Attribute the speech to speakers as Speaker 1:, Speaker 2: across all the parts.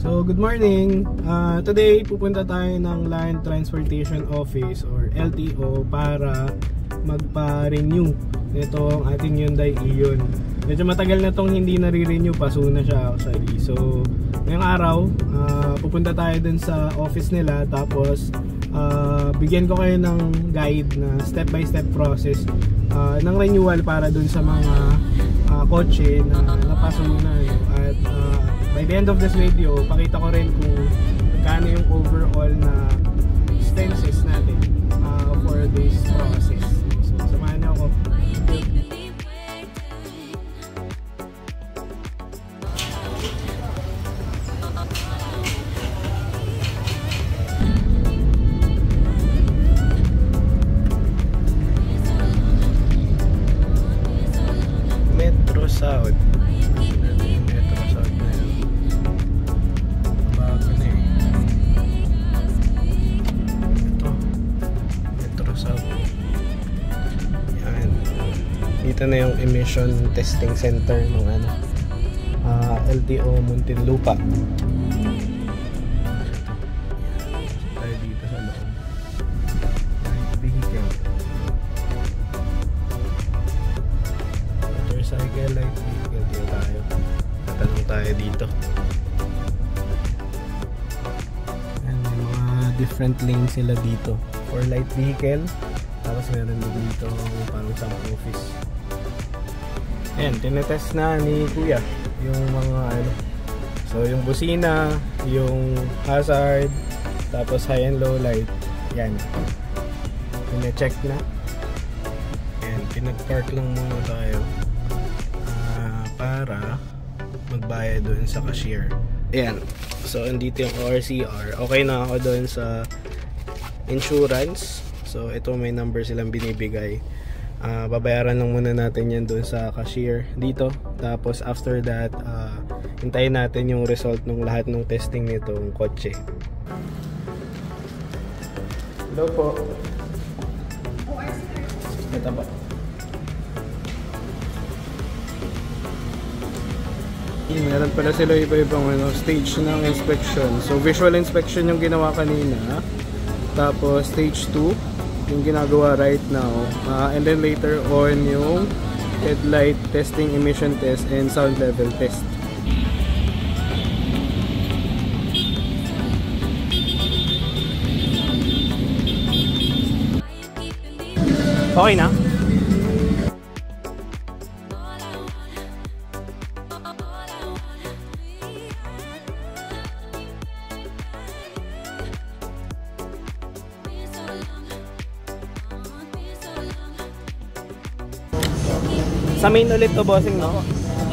Speaker 1: So, good morning! Today, pupunta tayo ng Land Transportation Office or LTO para magpa-renew nito ang ating Hyundai Ion. Medyo matagal na tong hindi nare-renew, paso na siya actually. So, ngayong araw, pupunta tayo dun sa office nila, tapos bigyan ko kayo ng guide na step-by-step process ng renewal para dun sa mga kotse na napaso na. At by the end of this video, pakita ko rin kung magkano yung overall na expenses natin for this process. So, samahan niyo ako. Metro South. Metro South na yun. Bago na eh. Ito. Metro South. Yan. Dito na yung emission testing center ng LTO Muntinlupa. Tayo dito sa loob. Vehicle. Motorcycle, light vehicle. Dito tayo. Tatanong tayo dito. And may mga different lanes sila dito. For light vehicle. Tapos meron dito parang sa office. Ayan, tinetest na ni Kuya yung mga so yung busina, yung hazard, tapos high and low light. Yan, pina-check na. Ayan, pinag-park lang muna tayo para magbayad doon sa cashier. Ayan, so andito yung ORCR. Okay na ako doon sa insurance. So ito, may number silang binibigay. Babayaran lang muna natin yan doon sa cashier dito. Tapos after that, hintayin natin yung result ng lahat ng testing nitong kotse. Hello po. Ito ba? Meron pala sila iba-ibang stage ng inspection. So visual inspection yung ginawa kanina. Tapos stage 2 yung ginagawa right now, and then later on yung headlight testing, emission test, and sound level test. Okay na? Sa main ulit to, bossing, no?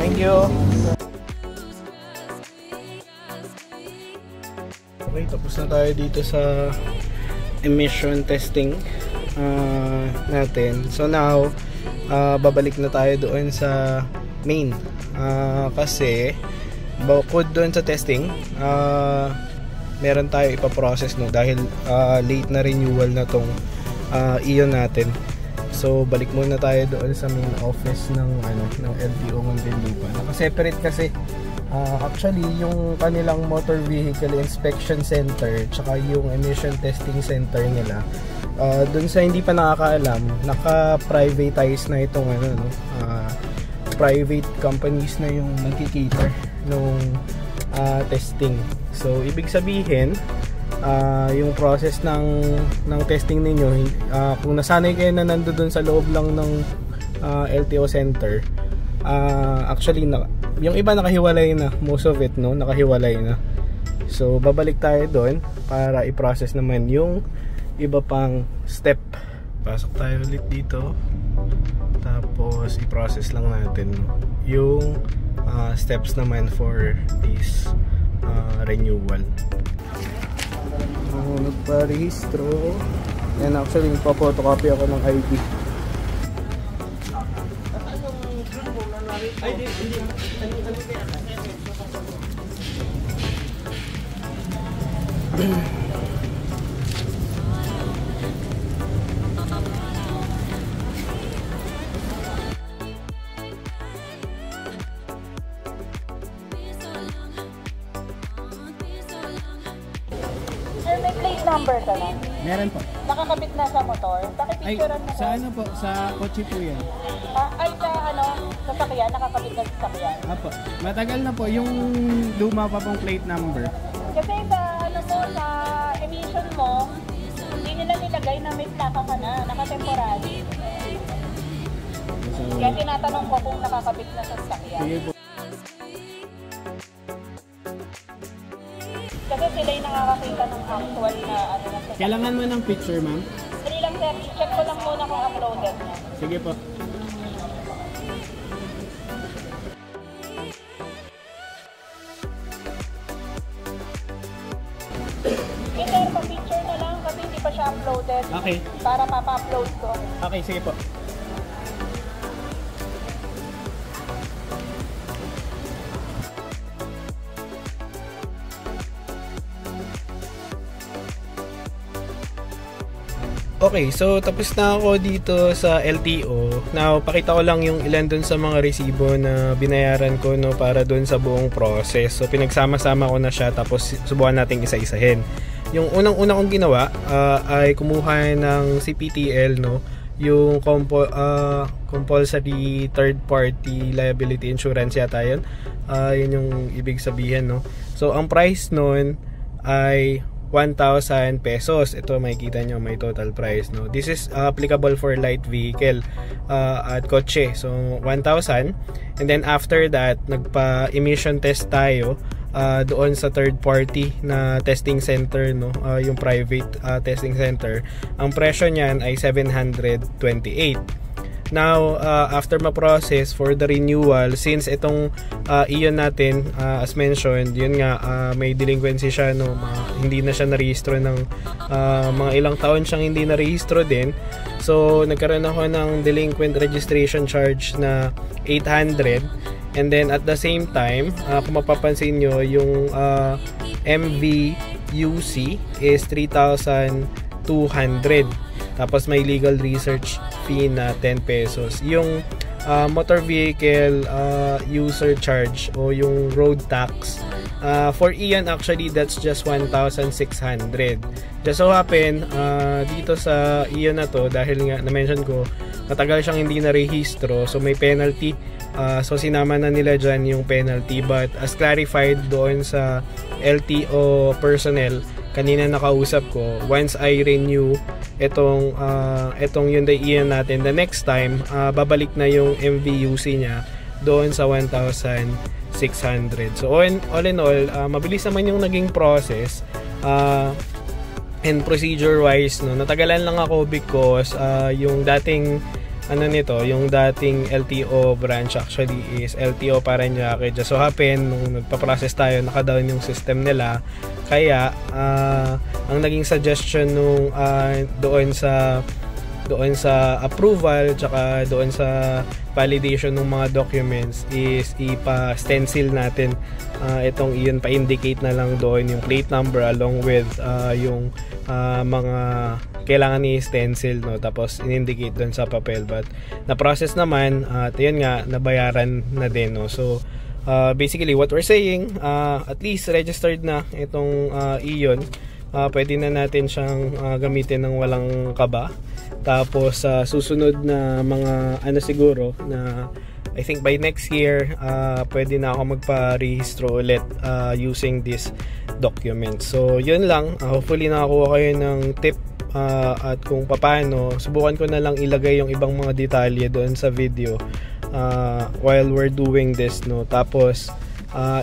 Speaker 1: Thank you. Okay, tapos na tayo dito sa emission testing natin. So now, babalik na tayo doon sa main. Kasi bukod doon sa testing, meron tayo ipaprocess, no? Dahil late na renewal na tong Ion natin. So balik muna tayo doon sa main office ng LTO Muntinlupa. Naka-separate kasi actually yung kanilang motor vehicle inspection center tsaka yung emission testing center nila. Doon sa hindi pa nakakaalam, naka-privatize na itong private companies na yung nagki-cater nung testing. So ibig sabihin, yung process ng testing ninyo, kung nasanay kayo na nandoon sa loob lang ng LTO center, actually yung iba nakahiwalay na, most of it, no, nakahiwalay na. So babalik tayo doon para i-process naman yung iba pang step. Pasok tayo ulit dito, tapos i-process lang natin yung steps naman for this renewal. Nagpa-rehistro. Yan, actually nagpa-photocopy ako ng ID.
Speaker 2: number ka na?
Speaker 1: Meron po.
Speaker 2: Nakakabit na sa motor? Pakipicturean mo
Speaker 1: sa ano po? Sa kotse po yan.
Speaker 2: Ay, sa sasakyan? Nakakabit na sa sasakyan?
Speaker 1: Apo. Matagal na po. Yung luma pa pong plate number.
Speaker 2: Kasi sa sa emission mo, hindi nila nilagay na may plaka ka na, naka-temporary. Kaya tinatanong ko kung nakakabit na sa sasakyan.
Speaker 1: Sige po.
Speaker 2: Kasi sila yung nakakakita ng actual na sasakyan.
Speaker 1: Kailangan mo ng picture, ma'am?
Speaker 2: Dali lang sir, check ko lang muna kung uploaded na.
Speaker 1: Sige po.
Speaker 2: Sir, pa-picture na lang kasi hindi pa siya uploaded.
Speaker 1: Okay.
Speaker 2: Para mapa-upload ko.
Speaker 1: Okay, sige po. Okay, so tapos na ako dito sa LTO. Now, pakita ko lang yung ilan dun sa mga resibo na binayaran ko no, para dun sa buong process. So, pinagsama-sama ko na siya tapos subukan natin isa-isahin. Yung unang-una kong ginawa ay kumuha ng CPTL, no, yung compulsory third party liability insurance yata yun. Yun yung ibig sabihin, no. So, ang price nun ay 1,000 pesos. Ito makikita nyo may total price, no. This is applicable for light vehicle at kotse. So 1,000, and then after that nagpa-emission test tayo doon sa third party na testing center, no, yung private testing center. Ang presyo niyan ay 728. Now, after ma-process for the renewal, since itong iyon natin, as mentioned, yun nga, may delinquency siya, no, hindi na siya narehistro ng mga ilang taon siyang hindi narehistro din. So, nagkaroon ako ng delinquent registration charge na 800. And then, at the same time, kung mapapansin nyo, yung MVUC is 3,200. Tapos may legal research fee na 10 pesos. Yung motor vehicle user charge o yung road tax, for Ian actually that's just 1,600. Just so happen, dito sa Ian na to, dahil nga na-mention ko, matagal siyang hindi na-rehistro, so may penalty. So sinama na nila dyan yung penalty, but as clarified doon sa LTO personnel, kanina nakausap ko, once I renew itong Hyundai Ion natin, the next time babalik na yung MVUC niya doon sa 1,600. So all in all, mabilis naman yung naging process, and procedure wise, no, natagalan lang ako because yung dating yung dating LTO branch actually is LTO Parañaque. Just so happen nung nagpa-process tayo, naka-down yung system nila. Kaya ang naging suggestion nung doon sa approval tsaka doon sa validation ng mga documents is ipa-stencil natin itong iyon, pa-indicate na lang doon yung plate number along with yung mga kailangan ni stencil, no, tapos in-indicate doon sa papel. But na-process naman at yun nga, nabayaran na din, no. So basically what we're saying, at least registered na itong Ion. Pwede na natin siyang gamitin ng walang kaba. Tapos susunod na mga siguro na I think by next year pwede na ako magpa-rehistro ulit using this document. So yun lang, hopefully nakakuha kayo ng tip at kung paano. Subukan ko na lang ilagay yung ibang mga detalye doon sa video while we're doing this, no. Tapos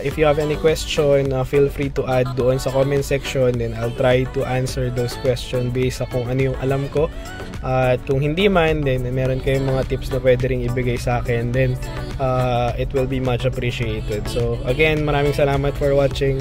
Speaker 1: if you have any question, feel free to add doon sa comment section, then I'll try to answer those questions based sa kung ano yung alam ko. At kung hindi man, then meron kayong mga tips na pwede ring ibigay sa akin, then it will be much appreciated. So again, maraming salamat for watching.